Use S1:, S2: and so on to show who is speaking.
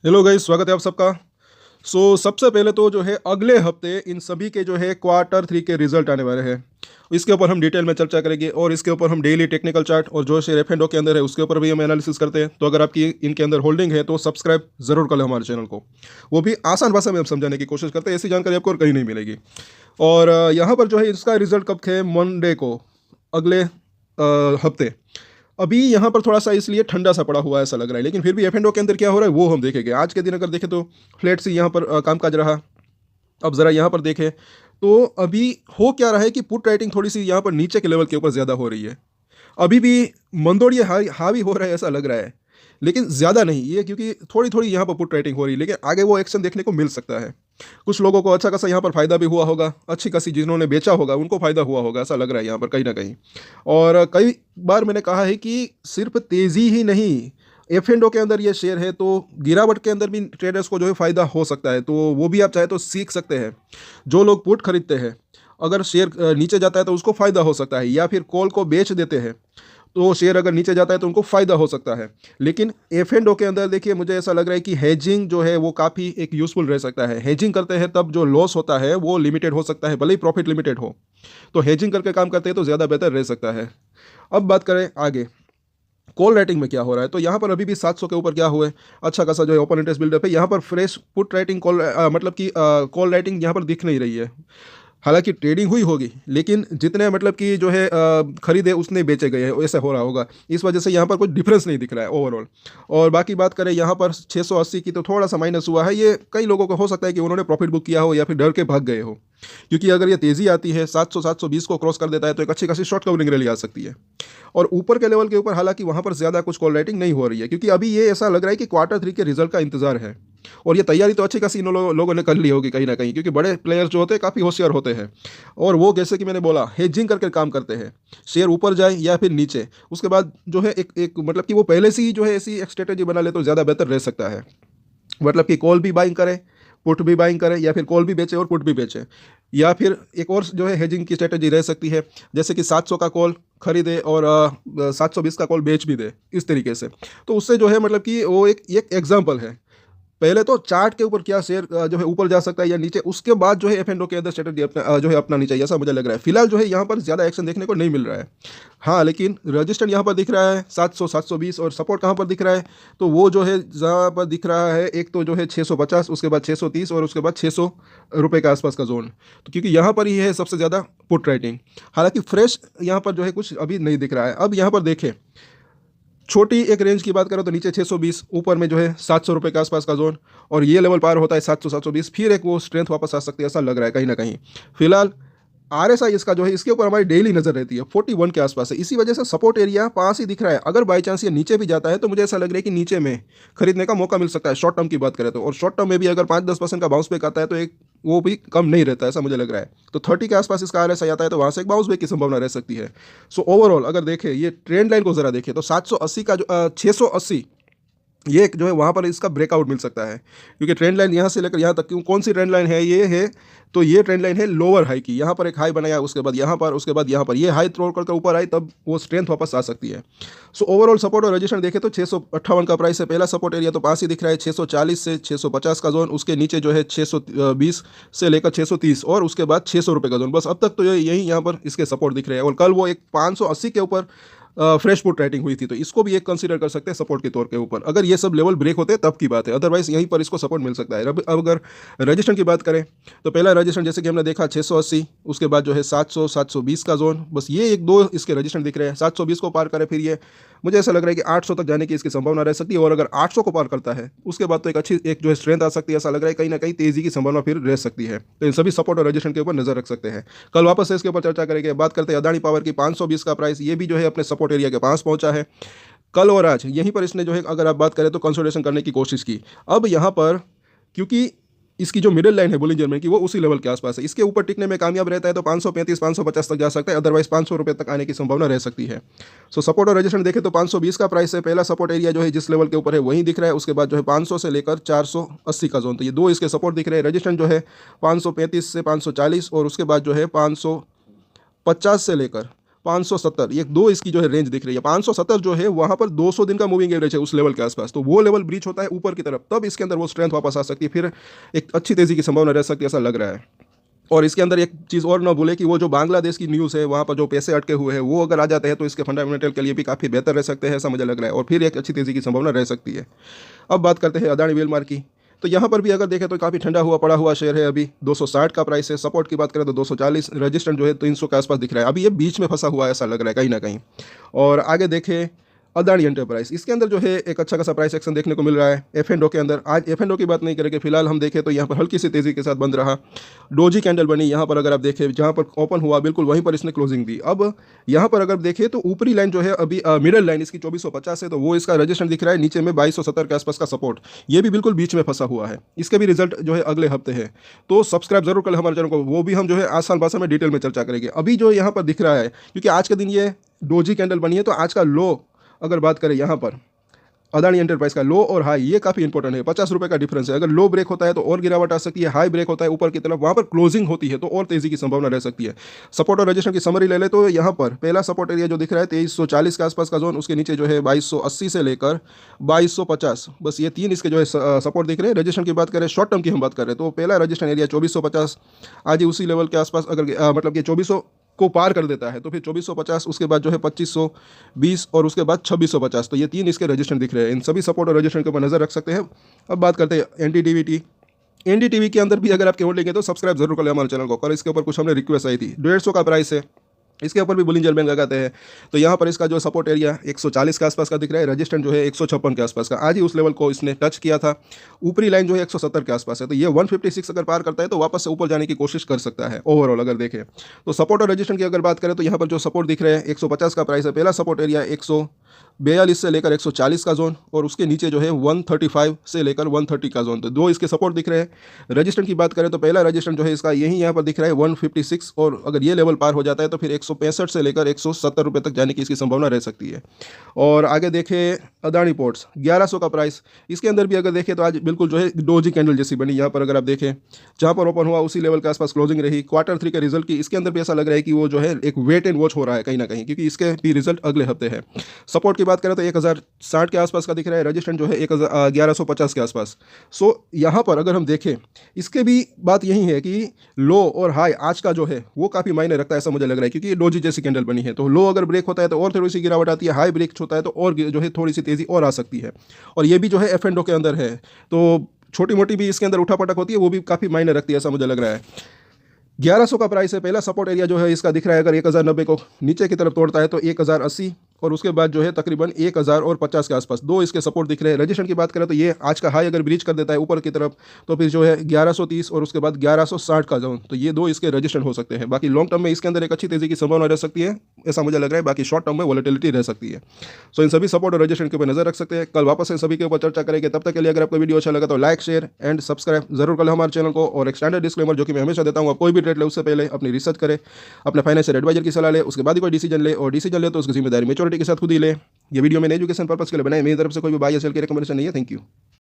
S1: Hello guys, स्वागत है आप सबका। सबसे पहले तो जो है अगले हफ्ते इन सभी के जो है क्वार्टर थ्री के रिजल्ट आने वाले हैं। इसके ऊपर हम डिटेल में चर्चा करेंगे और इसके ऊपर हम डेली टेक्निकल चार्ट और जो शेयर एफ एंड ओ के अंदर है उसके ऊपर भी हम एनालिसिस करते हैं। तो अगर आपकी इनके अंदर होल्डिंग है तो सब्सक्राइब जरूर कर लें हमारे चैनल को। वो भी आसान भाषा में हम समझाने की कोशिश करते हैं, ऐसी जानकारी आपको और कहीं नहीं मिलेगी। और यहाँ पर जो है इसका रिजल्ट कब है, मंडे को, अगले हफ्ते। अभी यहाँ पर थोड़ा सा इसलिए ठंडा सा पड़ा हुआ है ऐसा लग रहा है, लेकिन फिर भी एफ एंड ओ के अंदर क्या हो रहा है वो हम देखेंगे। आज के दिन अगर देखें तो फ्लैट सी यहाँ पर कामकाज रहा। अब ज़रा यहाँ पर देखें तो अभी हो क्या रहा है कि पुट राइटिंग थोड़ी सी यहाँ पर नीचे के लेवल के ऊपर ज़्यादा हो रही है। अभी भी मंदोड़िए हावी हो रहा है ऐसा लग रहा है, लेकिन ज़्यादा नहीं ये, क्योंकि थोड़ी थोड़ी यहाँ पर पुट राइटिंग हो रही है, लेकिन आगे वो एक्शन देखने को मिल सकता है। कुछ लोगों को अच्छा खासा यहाँ पर फायदा भी हुआ होगा, अच्छी खासी जिन्होंने बेचा होगा उनको फायदा हुआ होगा ऐसा लग रहा है यहाँ पर कहीं ना कहीं। और कई बार मैंने कहा है कि सिर्फ तेज़ी ही नहीं, एफ एंड ओ के अंदर ये शेयर है तो गिरावट के अंदर भी ट्रेडर्स को जो है फ़ायदा हो सकता है। तो वो भी आप चाहे तो सीख सकते हैं। जो लोग पुट खरीदते हैं, अगर शेयर नीचे जाता है तो उसको फ़ायदा हो सकता है, या फिर कॉल को बेच देते हैं तो शेयर अगर नीचे जाता है तो उनको फ़ायदा हो सकता है। लेकिन एफ एंड ओ के अंदर देखिए, मुझे ऐसा लग रहा है कि हेजिंग जो है वो काफ़ी एक यूज़फुल रह सकता है। हेजिंग करते हैं तब जो लॉस होता है वो लिमिटेड हो सकता है, भले ही प्रॉफिट लिमिटेड हो। तो हेजिंग करके काम करते हैं तो ज़्यादा बेहतर रह सकता है। अब बात करें आगे कॉल राइटिंग में क्या हो रहा है, तो यहाँ पर अभी भी 700 के ऊपर क्या हुआ है, अच्छा खासा जो है ओपन इंटरेस्ट बिल्डअप है। यहाँ पर फ्रेश पुट राइटिंग कॉल मतलब कि कॉल राइटिंग यहाँ पर दिख नहीं रही है। हालांकि ट्रेडिंग हुई होगी, लेकिन जितने मतलब कि जो है खरीदे उसने बेचे गए हैं, ऐसा हो रहा होगा। इस वजह से यहाँ पर कोई डिफरेंस नहीं दिख रहा है ओवरऑल। और बाकी बात करें यहाँ पर 680 की, तो थोड़ा सा माइनस हुआ है। ये कई लोगों को हो सकता है कि उन्होंने प्रॉफिट बुक किया हो या फिर डर के भाग गए हो, क्योंकि अगर ये तेज़ी आती है 700 720 को क्रॉस कर देता है तो एक अच्छी खासी शॉर्ट कवरिंग रैली आ सकती है। और ऊपर के लेवल के ऊपर हालांकि वहाँ पर ज़्यादा कुछ कॉल राइटिंग नहीं हो रही है, क्योंकि अभी ये ऐसा लग रहा है कि क्वार्टर थ्री के रिजल्ट का इंतजार है। और ये तैयारी तो अच्छी खासी इन लोगों ने कर ली होगी कहीं ना कहीं, क्योंकि बड़े प्लेयर्स जो होते हैं काफ़ी होशियार होते हैं। और वो जैसे कि मैंने बोला हेजिंग करके काम करते हैं। शेयर ऊपर जाए या फिर नीचे, उसके बाद जो है एक मतलब कि वो पहले से ही जो है ऐसी एक स्ट्रेटेजी बना ले तो ज़्यादा बेहतर रह सकता है। मतलब कि कॉल भी बाइंग करे, पुट भी बाइंग करे, या फिर कॉल भी बेचे और पुट भी बेचे। या फिर एक और जो है हेजिंग की स्ट्रेटेजी रह सकती है, जैसे कि 700 का कॉल खरीदे और 720 का कॉल बेच भी दे, इस तरीके से। तो उससे जो है मतलब कि वो एक एग्जाम्पल है। पहले तो चार्ट के ऊपर क्या शेयर जो है ऊपर जा सकता है या नीचे, उसके बाद जो है एफ एंड ओ के अंदर स्ट्रेटेजी अपना जो है अपनानी चाहिए, ऐसा मुझे लग रहा है। फिलहाल जो है यहाँ पर ज़्यादा एक्शन देखने को नहीं मिल रहा है। हाँ, लेकिन रजिस्टर यहाँ पर दिख रहा है 700 720, और सपोर्ट कहाँ पर दिख रहा है, तो वो जो है जहाँ पर दिख रहा है, एक तो जो है 650, उसके बाद 630 और उसके बाद 600 रुपये के आसपास का जोन। तो क्योंकि यहाँ पर ही है सबसे ज़्यादा पुट राइटिंग। हालांकि फ्रेश यहाँ पर जो है कुछ अभी नहीं दिख रहा है। अब यहाँ पर देखें, छोटी एक रेंज की बात करो तो नीचे 620, ऊपर में जो है 700 रुपये के आसपास का जोन, और ये लेवल पार होता है 700 720, फिर एक वो स्ट्रेंथ वापस आ सकती है ऐसा लग रहा है कहीं ना कहीं। फिलहाल आरएसआई इसका जो है इसके ऊपर हमारी डेली नज़र रहती है, 41 के आसपास है। इसी वजह से सपोर्ट एरिया पास ही दिख रहा है। अगर बाई चांस ये नीचे भी जाता है तो मुझे ऐसा लग रहा है कि नीचे में खरीदने का मौका मिल सकता है, शॉर्ट टर्म की बात करें तो। और शॉर्ट टर्म में भी अगर 5-10% का बाउंस बैक आता है तो एक वो भी कम नहीं रहता है, ऐसा मुझे लग रहा है। तो 30 के आसपास इसका आरएसआई आता है तो वहाँ से एक बाउंस बैक की संभावना रह सकती है। सो ओवरऑल अगर देखें ये ट्रेंड लाइन को ज़रा देखें तो 780 का जो 680, ये एक जो है वहाँ पर इसका ब्रेकआउट मिल सकता है। क्योंकि ट्रेंड लाइन यहाँ से लेकर यहाँ तक, क्यों कौन सी ट्रेंड लाइन है ये है, तो ये ट्रेंड लाइन है लोअर हाई की। यहाँ पर एक हाई बनाया, उसके बाद यहाँ पर, उसके बाद यहाँ पर, ये हाई तोड़ करके ऊपर आई तब वो स्ट्रेंथ वापस आ सकती है। सो ओवरऑल सपोर्ट और रजिस्टर देखें तो 658 का प्राइस है। पहला सपोर्ट एरिया तो पास ही दिख रहा है 640 से 650 का जोन, उसके नीचे जो है 620 से लेकर 630, और उसके बाद 600 रुपये का जोन। बस अब तक तो यही यहाँ पर इसके सपोर्ट दिख रहे हैं। और कल वो एक 580 के ऊपर फ्रेश पुट राइटिंग हुई थी, तो इसको भी एक कंसीडर कर सकते हैं सपोर्ट के तौर के ऊपर। अगर ये सब लेवल ब्रेक होते हैं तब की बात है, अदरवाइज यहीं पर इसको सपोर्ट मिल सकता है। अब अगर रजिस्टर की बात करें तो पहला रजिस्टर जैसे कि हमने देखा 680, उसके बाद जो है 700 720 का जोन, बस ये एक दो इसके रजिस्टर दिख रहे हैं। 720 को पार करें फिर ये मुझे ऐसा लग रहा है कि 800 तक जाने की इसकी संभावना रह सकती है। और अगर 800 को पार करता है उसके बाद तो एक अच्छी एक जो है स्ट्रेंथ आ सकती है, ऐसा लग रहा है कहीं ना कहीं तेजी की संभावना फिर रह सकती है। तो इन सभी सपोर्ट और रजिस्टर के ऊपर नजर रख सकते हैं। कल वापस से इसके ऊपर चर्चा करेंगे। बात करते हैं अदानी पावर की, 520 का प्राइस, ये भी जो है अपने सपोर्ट एरिया के पास पहुंचा है। कल और आज यहीं पर इसने जो है अगर आप बात करें तो कंसोलिडेशन करने की कोशिश की। अब यहाँ पर क्योंकि इसकी जो मिडिल लाइन है बोलिंजर में की, वो उसी लेवल के आसपास है, इसके ऊपर टिकने में कामयाब रहता है तो 535 550 तक जा सकता है, अदरवाइज 500 रुपये तक आने की संभावना रह सकती है। सो सपोर्ट और रजिस्टर देखें तो 520 का प्राइस है। पहला सपोर्ट एरिया जो है जिस लेवल के ऊपर है वहीं दिख रहा है, उसके बाद जो है 500 से लेकर 480 का जोन, तो ये दो इसके सपोर्ट दिख रहे हैं। रजिस्टर जो है 535 से 540, और उसके बाद जो है 550 से लेकर 570, ये दो इसकी जो है रेंज दिख रही है। 570 जो है वहाँ पर 200 दिन का मूविंग एवरेज है उस लेवल के आसपास, तो वो लेवल ब्रीच होता है ऊपर की तरफ, तब इसके अंदर वो स्ट्रेंथ वापस आ सकती है, फिर एक अच्छी तेज़ी की संभावना रह सकती है, ऐसा लग रहा है। और इसके अंदर एक चीज़ और ना भूले कि वो जो बांग्लादेश की न्यूज़ है, वहाँ पर जो पैसे अटके हुए हैं, वो अगर आ जाते हैं तो इसके फंडामेंटल के लिए भी काफ़ी बेहतर रह सकते हैं, ऐसा मुझे लग रहा है, और फिर एक अच्छी तेज़ी की संभावना रह सकती है। अब बात करते हैं अदानी वेलमार की। तो यहाँ पर भी अगर देखें तो काफ़ी ठंडा हुआ पड़ा हुआ शेयर है, अभी 260 का प्राइस है। सपोर्ट की बात करें तो 240, रजिस्टेंस जो है 300 के आसपास दिख रहा है, अभी ये बीच में फंसा हुआ है ऐसा लग रहा है कहीं ना कहीं। और आगे देखें अदानी एंटरप्राइज, इसके अंदर जो है एक अच्छा खासा प्राइस एक्शन देखने को मिल रहा है। F&O के अंदर आज F&O की बात नहीं करेंगे, फिलहाल हम देखें तो यहाँ पर हल्की सी तेज़ी के साथ बंद रहा। डोजी कैंडल बनी यहाँ पर, अगर आप देखें जहाँ पर ओपन हुआ बिल्कुल वहीं पर इसने क्लोजिंग दी। अब यहाँ पर अगर देखें तो ऊपरी लाइन जो है अभी मिडल लाइन इसकी 2450 है, तो वो इसका रजिस्ट्रेशन दिख रहा है। नीचे में 2270 के आसपास का सपोर्ट, ये भी बिल्कुल बीच में फंसा हुआ है। इसके भी रिजल्ट जो है अगले हफ्ते है, तो सब्सक्राइब जरूर कर हमारे चैनल को, वो भी हम जो है आसान भाषा में डिटेल में चर्चा करेंगे। अभी जो यहाँ पर दिख रहा है, क्योंकि आज के दिन ये डोजी कैंडल बनी है, तो आज का लो अगर बात करें यहाँ पर अदानी एंटरप्राइज का लो और हाई, ये काफ़ी इंपॉर्टेंट है। 50 रुपये का डिफरेंस है। अगर लो ब्रेक होता है तो और गिरावट आ सकती है, हाई ब्रेक होता है ऊपर की तरफ, वहाँ पर क्लोजिंग होती है तो और तेज़ी की संभावना रह सकती है। सपोर्ट और रजिस्ट्रेशन की समरी ले ले तो यहाँ पर पहला सपोर्ट एरिया जो दिख रहा है 2340 के आसपास का जोन, उसके नीचे जो है 2280 से लेकर 2250, बस ये तीन इसके जो है सपोर्ट दिख रहे हैं। रजिस्ट्रेशन की बात करें, शॉर्ट टर्म की हम बात करें तो पहला रजिस्ट्रेशन एरिया 2450, आज ही उसी लेवल के आसपास अगर मतलब कि 2400 को पार कर देता है तो फिर 2450, उसके बाद जो है 2520 और उसके बाद 2650, तो ये तीन इसके रजिस्ट्रेशन दिख रहे हैं। इन सभी सपोर्ट और रजिस्ट्रेशन के ऊपर नजर रख सकते हैं। अब बात करते हैं एनडीटीवी के अंदर भी अगर आप केवल लेंगे तो सब्सक्राइब जरूर कर ले हमारे चैनल को। कल इसके ऊपर कुछ हमने रिक्वेस्ट आई थी, 150 का प्राइस है, इसके ऊपर भी बुलिंजर बैंड लगाते हैं। तो यहाँ पर इसका जो सपोर्ट एरिया 140 के आसपास का दिख रहा है, रजिस्टेंस जो है 156 के आसपास का, आज ही उस लेवल को इसने टच किया था। ऊपरी लाइन जो है 170 के आसपास है, तो ये 156 अगर पार करता है तो वापस से ऊपर जाने की कोशिश कर सकता है ओवरऑल अगर देखें तो। सपोर्ट और रजिस्टेंस की अगर बात करें तो यहाँ पर जो सपोर्ट दिख रहे हैं 150 का प्राइस है, पहला सपोर्ट एरिया 142 से लेकर 140 का जोन, और उसके नीचे जो है 135 से लेकर 130 का जोन, तो दो इसके सपोर्ट दिख रहे हैं। रजिस्टेंस की बात करें तो पहला रजिस्टेंस जो है इसका यही यहाँ पर दिख रहा है 156, और अगर ये लेवल पार हो जाता है तो फिर 165 से लेकर 170 रुपये तक जाने की इसकी संभावना रह सकती है। और आगे देखें अदानी पोर्ट्स 1100 का प्राइस, इसके अंदर भी अगर देखें तो आज बिल्कुल जो है डोजी कैंडल जैसी बनी। यहाँ पर अगर आप देखें जहाँ पर ओपन हुआ उसी लेवल के आसपास क्लोजिंग रही। Q3 के रिजल्ट की इसके अंदर भी ऐसा लग रहा है कि वो जो है एक वेट एंड वॉच हो रहा है कहीं ना कहीं, क्योंकि इसके भी रिजल्ट अगले हफ्ते है। सपोर्ट की बात करें तो 1060 के आसपास का दिख रहा है, रजिस्टेंस जो है 1150 के आसपास। सो यहाँ पर अगर हम देखें इसके भी बात यही है कि लो और हाई आज का जो है वो काफ़ी मायने रखता है ऐसा मुझे लग रहा है, क्योंकि डोजी जैसी कैंडल बनी है। तो लो अगर ब्रेक होता है तो और थोड़ी सी गिरावट आती है, हाई ब्रेक होता है तो और जो है थोड़ी सी तेज़ी और आ सकती है। और ये भी जो है F&O के अंदर है, तो छोटी मोटी भी इसके अंदर उठापटक होती है, वो भी काफ़ी मायने रखती है ऐसा मुझे लग रहा है। 1100 का प्राइस है, पहला सपोर्ट एरिया जो है इसका दिख रहा है, अगर 1090 को नीचे की तरफ तोड़ता है तो 1080, और उसके बाद जो है तकरीबन 1050 के आसपास दो इसके सपोर्ट दिख रहे हैं। रजिस्ट्रेशन की बात करें तो ये आज का हाई अगर ब्रीच कर देता है ऊपर की तरफ तो फिर जो है 1130 और उसके बाद 1160 का जोन, तो ये दो इसके रजिस्ट्रेशन हो सकते हैं। बाकी लॉन्ग टर्म में इसके अंदर एक अच्छी तेज़ी की संभावना रह सकती है ऐसा मुझे लग रहा है, बाकी शॉर्ट टर्म में वॉलेटिलिटी रह सकती है। सो इन सभी सपोर्ट और रजिस्ट्रेशन के ऊपर नजर रख सकते हैं। कल वापस इन सभी के ऊपर चर्चा करेंगे। तब तक के लिए अगर आपको वीडियो अच्छा लगा तो लाइक शेयर एंड सब्सक्राइब जरूर कर ले हमारे चैनल को। और एक स्टैंडर्ड डिस्क्लेमर जो कि मैं हमेशा देता हूँ, कोई भी ट्रेड ले उससे पहले अपनी रिसर्च करे, अपने फाइनेंशियल एडवाइजर की सलाह ले, उसके बाद ही कोई डिसीजन ले, और डिसीजन ले तो उसकी जिम्मेदारी मेच्योरिटी के साथ खुद ही ले। ये वीडियो मैंने एजुकेशन पर्पस के लिए बनाई, मेरी तरफ से कोई भी बाय या सेल की रिकमेंडेशन नहीं है। Thank you.